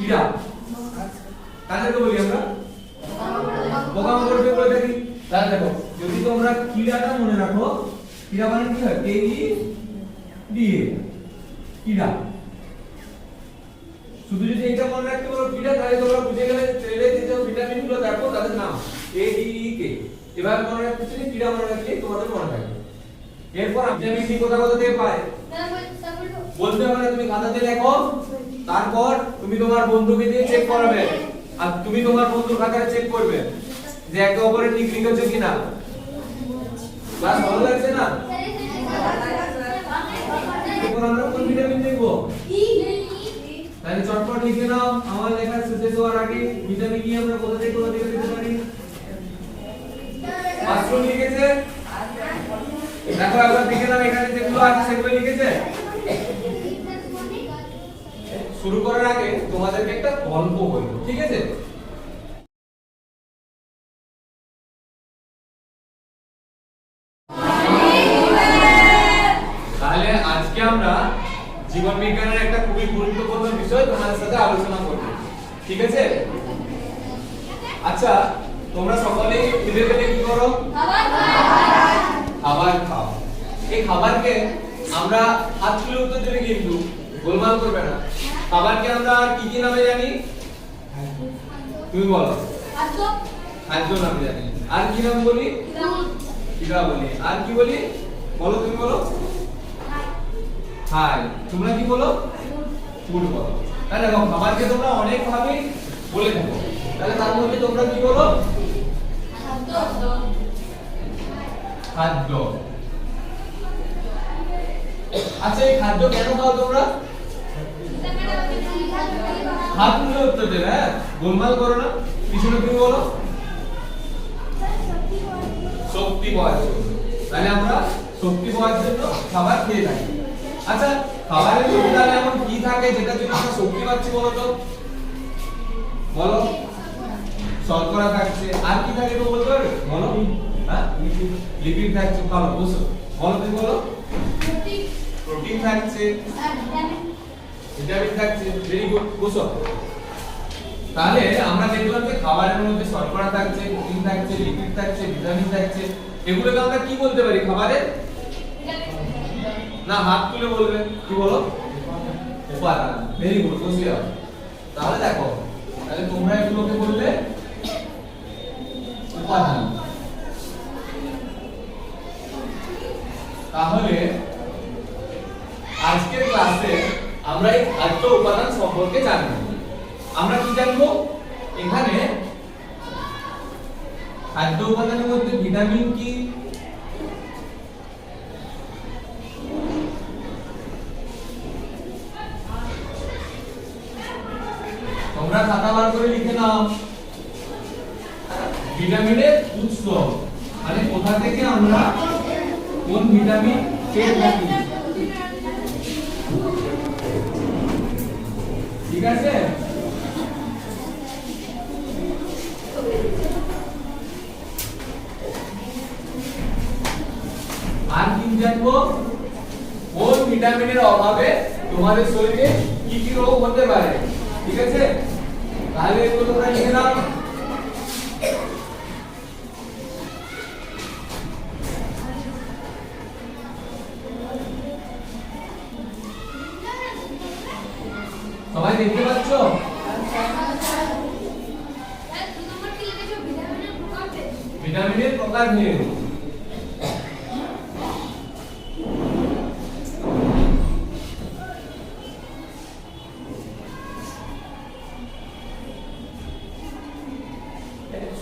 ক্রীড়া কাদেরকে বলি আমরা পোকামাকড়কে বলে থাকি। তাহলে দেখো যদি তোমরা ক্রীড়াটা মনে রাখো, ক্রীড়া মানে কি হয়? কে ই ডি এ ক্রীড়া। শুধু যদি এটা মনে রাখতে পারো ক্রীড়া, তাহলে তোমরা বুঝে গেলে ট্রেলে যে ভিটামিন গুলো দেখো তাদের নাম এ ডি ই কে। এবার মনে রাখতে চাইলে ক্রীড়া মনে রাখলে তোমাদের মনে থাকবে। এরপর ভিটামিন ডি কোথা কোথা থেকে পায় বলতে হবে না, তুমি খাতাতে লেখো, তারপর তুমি তোমার বন্ধুকে দিয়ে চেক করাবে, আর তুমি তোমার বন্ধুর খাতায় চেক করবে যে একে অপরের ঠিক লিখেছো কিনা। ক্লাস ভালো লাগছে না? এখন আমরা কোন ভিটামিন দেখবো? তাহলে চটপট লিখে নাও। আমার লেখা শেষ হওয়ার আগে ভিটামিন ই আমরা কোথা থেকে দিতে পারি? মাশরুম লিখেছে, দেখো একবার দেখে নাও এখানে যেগুলো আছে সেগুলো লিখেছে। শুরু করার আগে তোমাদেরকে একটা গল্প বলবো, ঠিক আছে? তাহলে আজকে আমরা জীবন বিজ্ঞানের একটা খুবই গুরুত্বপূর্ণ বিষয় তোমাদের সাথে আলোচনা করব, ঠিক আছে? আচ্ছা, তোমরা সকলেই খিদে পেলে কি করো? খাবার খাও। এই খাবারকে আমরা হাত তুলে উত্তর দেবে, কিন্তু গোলমাল করবে না। খাবারকে আমরা আর কি কি নামে জানি? তুমি বলো। খাদ্য নামে জানি। আর কি নাম বলি? ক্রীড়া বলি। আর কি বলি? বলো, তুমি বলো। হাই, তোমরা কি বলো? ফুড বলো। তাহলে দেখো খাবারকে তোমরা অনেক ভাবে বলে থাকো। তাহলে তার মধ্যে তোমরা কি বলো? খাদ্য। আচ্ছা, এই খাদ্য কেন খাও তোমরা? হাত তুলে উত্তর দেবে, হ্যাঁ, গোলমাল করো না। পিছনে তুমি বলো। শক্তি পাওয়ার জন্য। তাহলে আমরা শক্তি পাওয়ার জন্য খাবার খেয়ে থাকি। আচ্ছা, খাবারের মধ্যে তাহলে এমন কি থাকে যেটার জন্য আমরা শক্তি পাচ্ছি বলো তো? বলো। শর্করা থাকছে। আর কি থাকে তো বলতে পারবে? বলো। হ্যাঁ, লিপিড থাকছে। ভালো, বসো। বলো, তুমি বলো। প্রোটিন থাকছে, ভিটামিন থাকছে। ভেরি গুড, বসো। তাহলে আমরা দেখলাম যে খাবারের মধ্যে শর্করা থাকছে, প্রোটিন থাকছে, লিপিড থাকছে, ভিটামিন থাকছে। এগুলোকে আমরা কি বলতে পারি খাবারের? না, হাত তুলে বলবে। কি বলো? উপাদান। ভেরি গুড, বসে যাও। তাহলে দেখো, তাহলে তোমরা এগুলোকে বললে উপাদান। তাহলে আজকের ক্লাসে আমরা এই খাদ্য উপাদান সম্পর্কে জানব। আমরা কি জানবো? এখানে খাদ্য উপাদানের মধ্যে ভিটামিন কি, তোমরা খাতা বার করে লিখে নাও। ভিটামিনের উৎস মানে কোথা থেকে আমরা কোন ভিটামিন পেয়ে থাকি, ঠিক আছে? আর কি জানবো? কোন ভিটামিনের অভাবে তোমাদের শরীরে কি কি রোগ হতে পারে, ঠিক আছে? তাহলে এগুলো তোমরা লিখে নাও। সবাই দেখতে পাচ্ছ? ভিটামিনের প্রকারভেদ।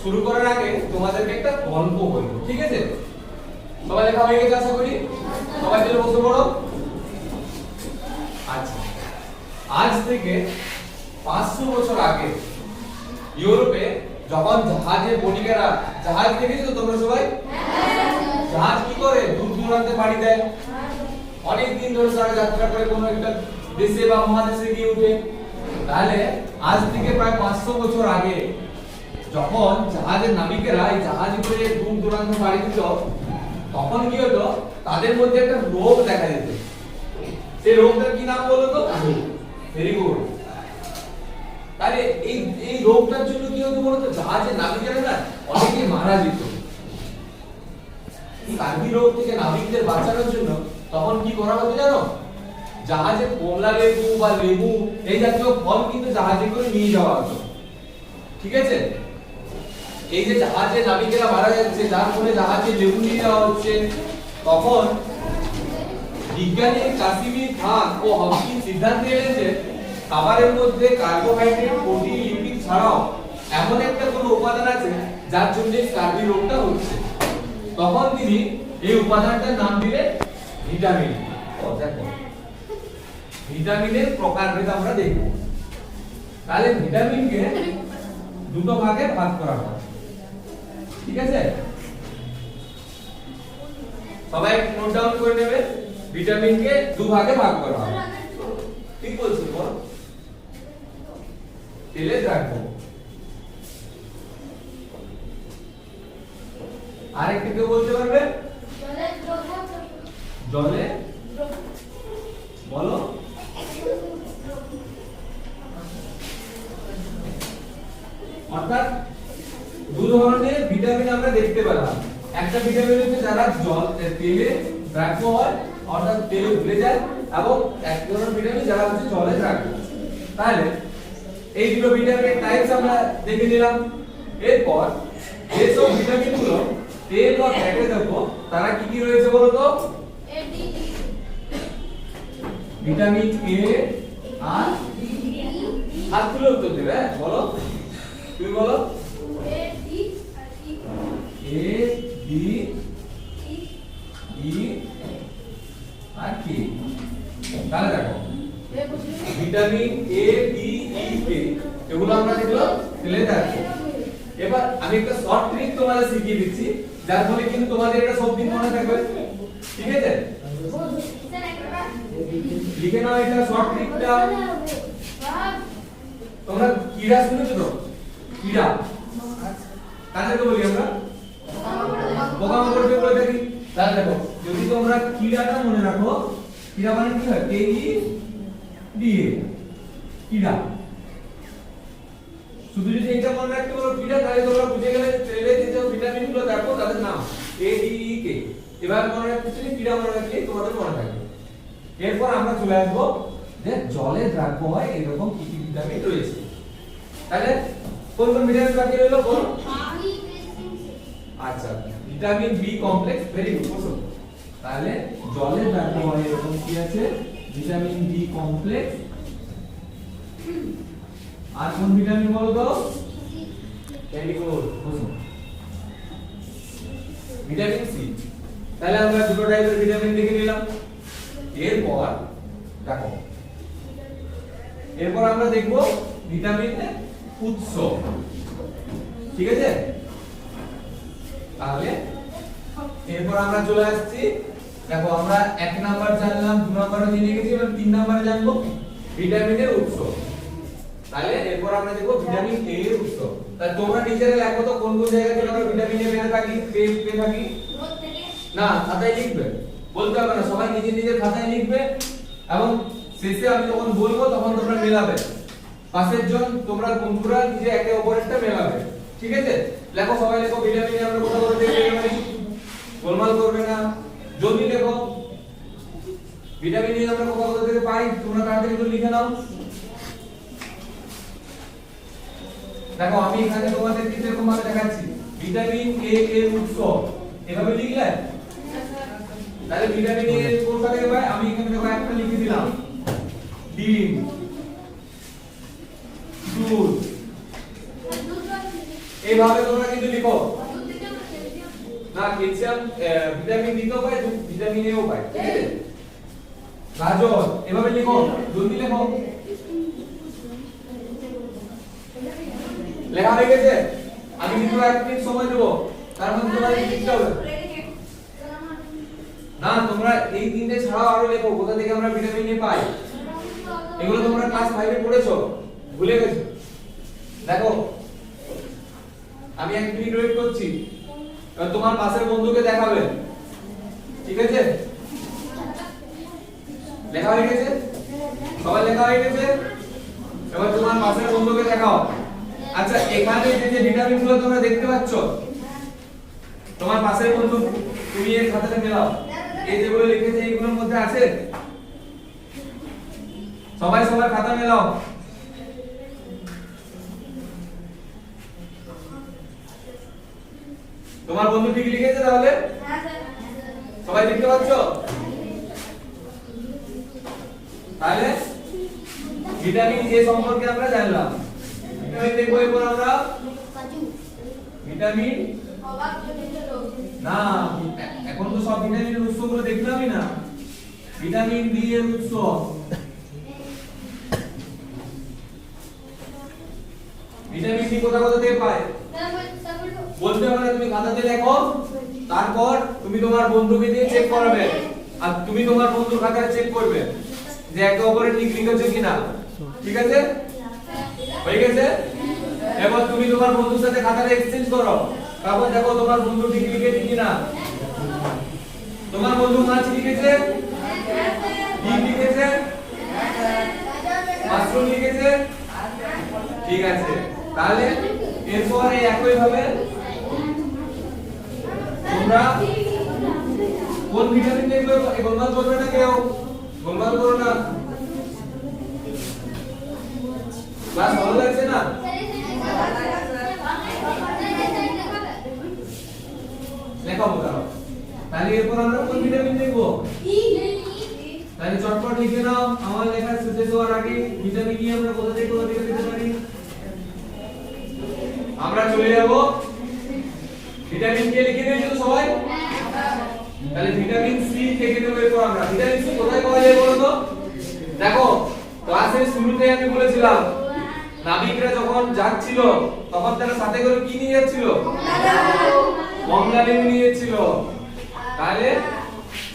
শুরু করার আগে তোমাদেরকে একটা গল্প বলবো, ঠিক আছে? সবাই লেখা হয়ে গেছে আশা করি। সবাই চলে বসে পড়ো। আচ্ছা, আজ থেকে 500 বছর আগে ইউরোপে যখন জাহাজে বণিকেরা, জাহাজ দেখেছো তোমরা সবাই? জাহাজ কি করে? দূর দূরান্তে পাড়ি দেয়, অনেক দিন ধরে তারা যাত্রা করে কোনো একটা দেশে বা মহাদেশে গিয়ে উঠে। তাহলে আজ থেকে প্রায় 500 বছর আগে যখন জাহাজের নাবিকেরা এই জাহাজ করে দূর দূরান্ত পাড়ি দিত, তখন কি হতো? তাদের মধ্যে একটা রোগ দেখা যেত। সেই রোগটার কি নাম বলো তো? Very good. তাহলে এই এই রোগটার জন্য কি হতো বলতো, জাহাজে নাবিকেরা না অনেকেই মারা যেত। স্কার্বি রোগ থেকে নাবিকদের বাঁচানোর জন্য তখন কি করা হতো জানো, জাহাজে কমলা লেবু বা লেবু এই জাতীয় ফল কিন্তু জাহাজে করে নিয়ে যাওয়া হতো। ঠিক আছে, এই যে জাহাজে নাবিকেরা মারা যাচ্ছে যার ফলে জাহাজে লেবু নিয়ে যাওয়া হচ্ছে, তখন বিজ্ঞানী কাসিমি খান ও হপকিন্স সিদ্ধান্ত নিলেন যে খাবারের মধ্যে কার্বোহাইড্রেট, প্রোটিন, লিপিড ছাড়াও এমন একটা কোনো উপাদান আছে যার জন্য স্কার্বি রোগটা হচ্ছে। তখন তিনি এই উপাদানটার নাম দিলেন ভিটামিন। দেখো ভিটামিনের প্রকারভেদ আমরা দেখব। তাহলে ভিটামিনকে দুটো ভাগে ভাগ করা হয়। ঠিক আছে, সবাই নোট ডাউন করে নেবে, ভিটামিনকে দু ভাগে ভাগ করা হয়। ঠিক বলছি বল, তেলে রাখবো, আরেকটা কেউ বলতে পারবে? জলে বলো। অর্থাৎ দু ধরনের ভিটামিন আমরা দেখতে পেলাম। একটা ভিটামিন হচ্ছে যারা জল তেলে দ্রাব্য হয় অর্থাৎ তেলে ভুলে যায়, এবং এক ধরনের ভিটামিন যারা হচ্ছে জলে দ্রাব্য। তাহলে এই দুটো ভিটামিনের টাইপস আমরা দেখে নিলাম। এরপর যেসব ভিটামিনগুলো তেল বা ফ্যাটে দেখো তারা কি কি রয়েছে বলো তো? ভিটামিন এ আর হাত তুলে উত্তর দেবে, বলো তুমি বলো। এ ডি ই আর কি? তাহলে দেখো ভিটামিন এ ডি ই কে এগুলো আমরা দেখলাম তেলে দেখো। এবার আমি একটা শর্ট ট্রিক তোমাদের শিখিয়ে দিচ্ছি যার ফলে কিন্তু তোমাদের এটা সব দিন মনে থাকবে। ঠিক আছে, লিখে নাও এটা শর্ট ট্রিকটা। তোমরা কীড়া শুনেছো তো? কীড়া কাদেরকে বলি আমরা? পোকামাকড়কে বলে থাকি। তাহলে দেখো যদি তোমরা কীড়াটা মনে রাখো, কীড়া মানে কি হয়? কে ই ডি এ, কীড়া। শুধু যদি এটা মনে রাখতে পারো কীড়া, তাহলে তোমরা বুঝে গেলে তেলে যে ভিটামিনগুলো দেখো তাদের নাম এ ডি ই কে। এবার মনে রাখতে চাইলে কীড়া মনে রাখলে তোমাদের মনে থাকবে। এরপর আমরা চলে আসবো যে জলে দ্রাব্য হয় এরকম কি কি ভিটামিন রয়েছে। তাহলে কোন কোন ভিটামিন বাকি রইলো বলো? আচ্ছা, vitamin B complex, very good question. তাহলে জলে দ্রাব্য হয় এরকম কি আছে? Vitamin B complex. আর কোন ভিটামিন বলো তো? Very good question, vitamin C. তাহলে আমরা দুটো টাইপের ভিটামিন দেখে নিলাম। এরপর দেখো, এরপর আমরা দেখব ভিটামিনের উৎস। ঠিক আছে, তাহলে এরপর আমরা চলে আসছি। দেখো আমরা এক নাম্বার জানলাম, দু নাম্বারও জেনে গেছি, এবার তিন নাম্বারে জানবো ভিটামিনের উৎস। তাহলে এরপর আমরা দেখব ভিটামিন এ এর উৎস। তাহলে তোমরা নিজেরা লেখো তো কোন কোন জায়গা থেকে আমরা ভিটামিন এ পেয়ে থাকি, পেয়ে থাকি না? খাতায় লিখবে, বলতে হবে না, সবাই নিজে নিজের খাতায় লিখবে এবং শেষে আমি যখন বলবো তখন তোমরা মেলাবে। পাশের জন তোমরা বন্ধুরা নিজে একে অপরেরটা মেলাবে। ঠিক আছে, লেখো সবাই লেখো ভিটামিন আমরা কোথা কোথা থেকে পেয়ে, গোলমাল করবে না, জলদি লেখো। ভিটামিন এ আমরা কোথা কোথা থেকে পাই তোমরা তাড়াতাড়ি করে লিখে নাও। দেখো আমি এখানে তোমাদের কি এরকম ভাবে দেখাচ্ছি, ভিটামিন এ এর উৎস এভাবে লিখলে। তাহলে ভিটামিন এ কোথা থেকে পাই? আমি এখানে দেখো একটা লিখে দিলাম, ডিম, দুধ, এইভাবে তোমরা কিন্তু লিখো না। ক্যালসিয়াম ভিটামিন ডি তো পাই, ভিটামিন এও পাই। ঠিক আছে, গাজর এভাবে লিখো, জলদি লেখো। লেখা হয়ে গেছে? আমি কিন্তু 1 মিনিট সময় দেব, তার মধ্যে তোমাদের লিখতে হবে না। তোমরা এই তিনটে ছাড়াও আরো লেখো কোথা থেকে আমরা ভিটামিন এ পাই। এগুলো তোমরা ক্লাস 5 এ পড়েছো, ভুলে গেছো। দেখো আমি 1 মিনিট ওয়েট করছি, এবার তোমার পাশের বন্ধুকে দেখাবে। ঠিক আছে, লেখা হয়ে গেছে? সবাই লেখা হয়ে গেছে? এবার তোমার পাশের বন্ধুকে দেখাও। আচ্ছা এখানে যে ভিটামিন গুলো তোমরা দেখতে পাচ্ছ, তোমার পাশের বন্ধু তুমি এর খাতাটা মেলাও। এই যেগুলো লিখেছে এইগুলোর মধ্যে আছে? সবাই সবার খাতা মেলাও। তোমার বন্ধু ঠিক লিখেছে তাহলে? সবাই দেখতে পাচ্ছ? তাহলে ভিটামিন এ সম্পর্কে আমরা জানলাম। ভিটামিন দেখবো এরপর আমরা ভিটামিন না, এখন তো সব ভিটামিনের উৎসগুলো দেখলামই না। ভিটামিন ডি এর উৎস, ভিটামিন ডি কোথা কোথা থেকে পায় বলতে হবে। তুমি খাতাতে লেখো, তারপর তুমি তোমার বন্ধুকে দিয়ে চেক করাবে, আর তুমি তোমার বন্ধুর খাতায় চেক করবে যে একে অপরের ঠিক লিখেছো কিনা। ঠিক আছে? হয়ে গেছে? এবার তুমি তোমার বন্ধুর সাথে খাতাটা এক্সচেঞ্জ করো, তারপর দেখো তোমার বন্ধু ঠিক লিখেছে কিনা। তোমার বন্ধু মাছ লিখেছে, ডিম লিখেছে, মাশরুম লিখেছে। ঠিক আছে, তাহলে এরপর এই একই ভাবে তোমরা কোন ভিটামিন দেখবে গোলমাল করবে না, কেউ গোলমাল করো না। ক্লাস ভালো লাগছে না? লেখা বোঝাও। তাহলে এরপর আমরা কোন ভিটামিন দেখবো? তাহলে চটপট লিখে নাও। আমার লেখা শেষ হওয়ার আগে ভিটামিন ই আমরা কোথা থেকে পেতে পারি? আমরা চলে যাব ভিটামিন কে লিখে দিয়েছো তো সবাই? তাহলে ভিটামিন সি থেকে দেব এরপর আমরা। ভিটামিন সি কোথায় পাওয়া যায় বলো তো? দেখো ক্লাসের শুরুতে আমি বলেছিলাম নাবিকরা যখন যাচ্ছিল তখন তারা সাথে করে কি নিয়ে যাচ্ছিল? কমলা লেবু নিয়ে যাচ্ছিল। তাহলে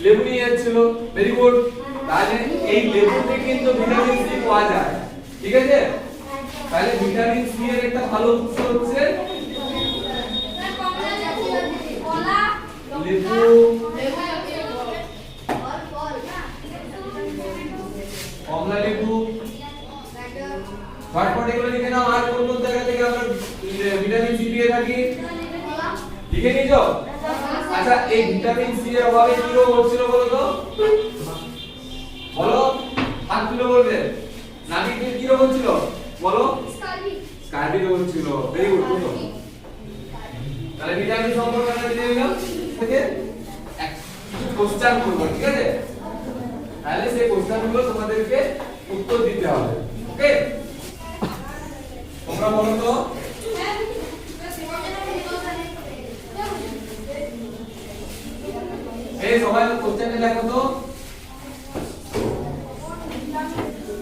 লেবু নিয়ে যাচ্ছিল, ভেরি গুড। তাহলে এই লেবু থেকে কিন্তু ভিটামিন সি পাওয়া যায়। ঠিক আছে? তাহলে ভিটামিন সি এর একটা ভালো উৎস হচ্ছে লেবু, কমলা লেবু। ঝটপট এগুলো লিখে নাও। আর কোন কোন জায়গা থেকে আমরা ভিটামিন সি পেয়ে থাকি লিখে নিছো? আচ্ছা এই ভিটামিন সি এর অভাবে কি রোগ হচ্ছিল বলো তো? বলো, হাত তুলে বলবে। নাবিকদের কি রোগ হচ্ছিল বলো? স্কারবি রোগ হচ্ছিল। Very good. প্রথম তাহলে ভিটামিন সম্পর্কে আমরা জেনে নিলাম। থেকে এক কোশ্চেন করব, ঠিক আছে? তাহলে সেই কোশ্চেনগুলো তোমাদেরকে উত্তর দিতে হবে। ওকে, তোমরা বলো তো এই সবাই কোশ্চেনে লেখো তো।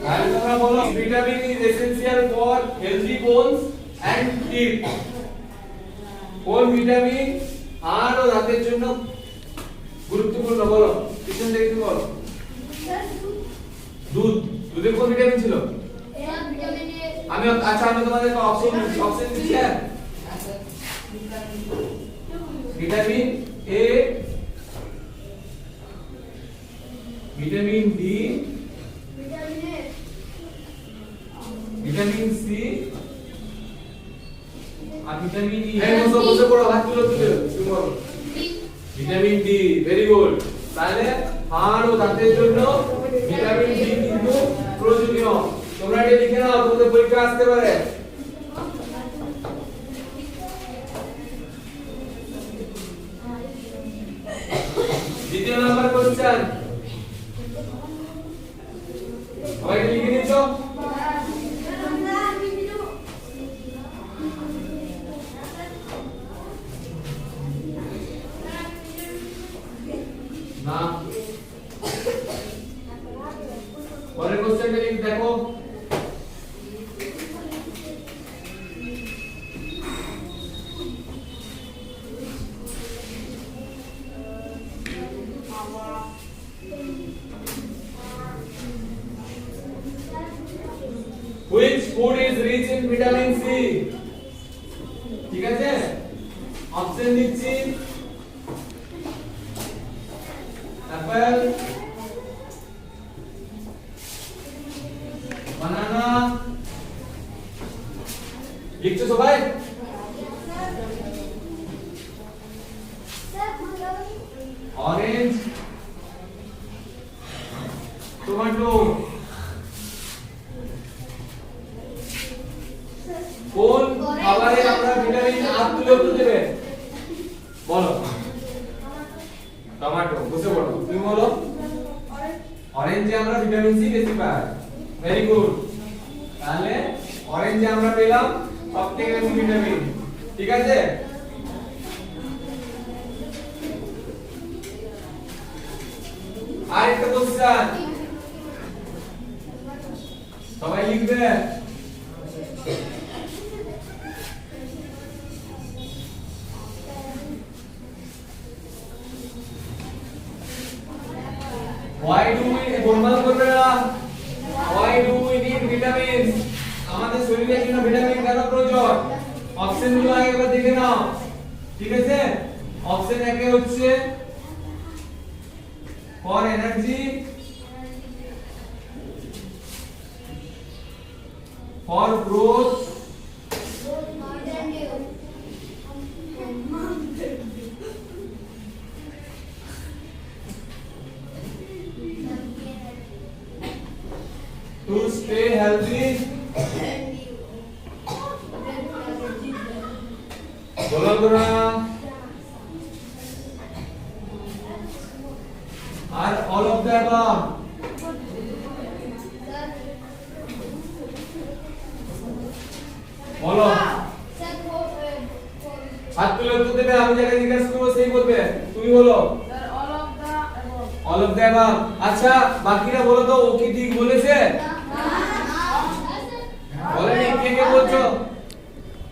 তাহলে তোমরা বলো vitamin is essential for healthy bones and teeth. কোন ভিটামিন হাড় ও দাঁতের জন্য গুরুত্বপূর্ণ বলো? পিছন থেকে বলো। দুধ। দুধে কোন ভিটামিন ছিল? আমি আচ্ছা আমি তোমাদেরকে অপশন দিচ্ছি। Vitamin A, vitamin D, vitamin C আর ভিটামিন ই। এই বসে পড়ো, হাত তুলে বলো। Vitamin D. Very good. তাহলে হাড় ও দাঁতের জন্য ভিটামিন ডি কিন্তু প্রয়োজনীয়। তোমরা এটা লিখে নাও, তোমাদের পরীক্ষা আসতে পারে। দ্বিতীয় নাম্বার কোশ্চেন, সবাই লিখে নিচ্ছো? না, পরের কোশ্চেনটা দেখো। Which food is rich in vitamin C? ঠিক আছে, অপশন দিচ্ছি। অ্যাপল, বানানা, লিখছো সবাই? Orange, tomato. কোন খাবারে আমরা ভিটামিন আর তুলে দেবে? বলো। টমেটো। বুঝতে পারো? তুমি বলো। অরেঞ্জে আমরা ভিটামিন সি বেশি পাই। Very good. তাহলে অরেঞ্জে আমরা পেলাম সবথেকে বেশি ভিটামিন। ঠিক আছে? আরেকটা কোশ্চেন সবাই লিখবে। Why do we গোলমাল করবে না? Why do we need vitamins? আমাদের শরীরের জন্য ভিটামিন কেন প্রয়োজন? অপশন গুলো একবার দেখে নাও। ঠিক আছে? অপশন একে হচ্ছে for energy, for growth, to stay healthy, बोलो गुना, are all of the above? बोलो हाथ तुले उत्तर देবে আমি যাকে জিজ্ঞাসা করব সেই বলবে তুমি বলো sir all of the above আচ্ছা বাকিরা বলো তো ও কি ঠিক বলেছে বলেনি কে কে বলছো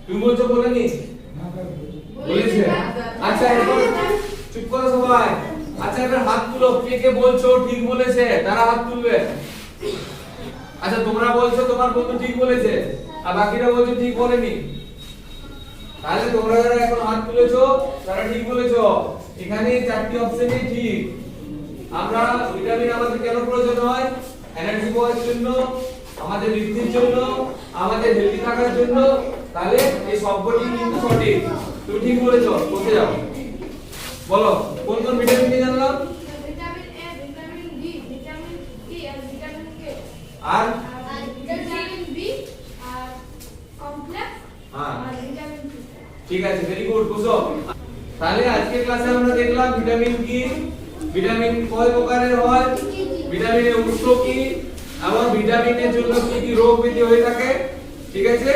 তুমি বলছো বলেনি বলেছে আচ্ছা এবার চুপ করো সবাই আচ্ছা এবার হাত তুলো কে কে বলছো ঠিক বলেছে তারা হাত তুলবে আচ্ছা তোমরা বলছো তোমার বন্ধু ঠিক বলেছে আর বাকিরা বলছো ঠিক বলেনি তাহলে তোমরা যারা এখন হাত তুলেছো তারা ঠিক বলেছো এখানে চারটি অপশনই ঠিক আমরা ভিটামিন আমাদের কেন প্রয়োজন হয় এনার্জি পাওয়ার জন্য আমাদের বৃদ্ধির জন্য আমাদের হেলদি থাকার জন্য তাহলে এই সবকটি কিন্তু সঠিক তুমি ঠিক বলেছো বলতে যাও বলো কোন কোন ভিটামিন কি জানলাম vitamin A vitamin D vitamin E আর ভিটামিন কে আর ভিটামিন বি আর কমপ্লেক্স হ্যাঁ আর ভিটামিন সি ঠিক আছে ভেরি গুড বুঝো তাহলে আজকে ক্লাসে আমরা দেখলাম ভিটামিন কি ভিটামিন কয় প্রকারের হয় ভিটামিনের উৎস কি এবং ভিটামিনের জন্য কি কি রোগ ব্যাধি হয়ে থাকে ঠিক আছে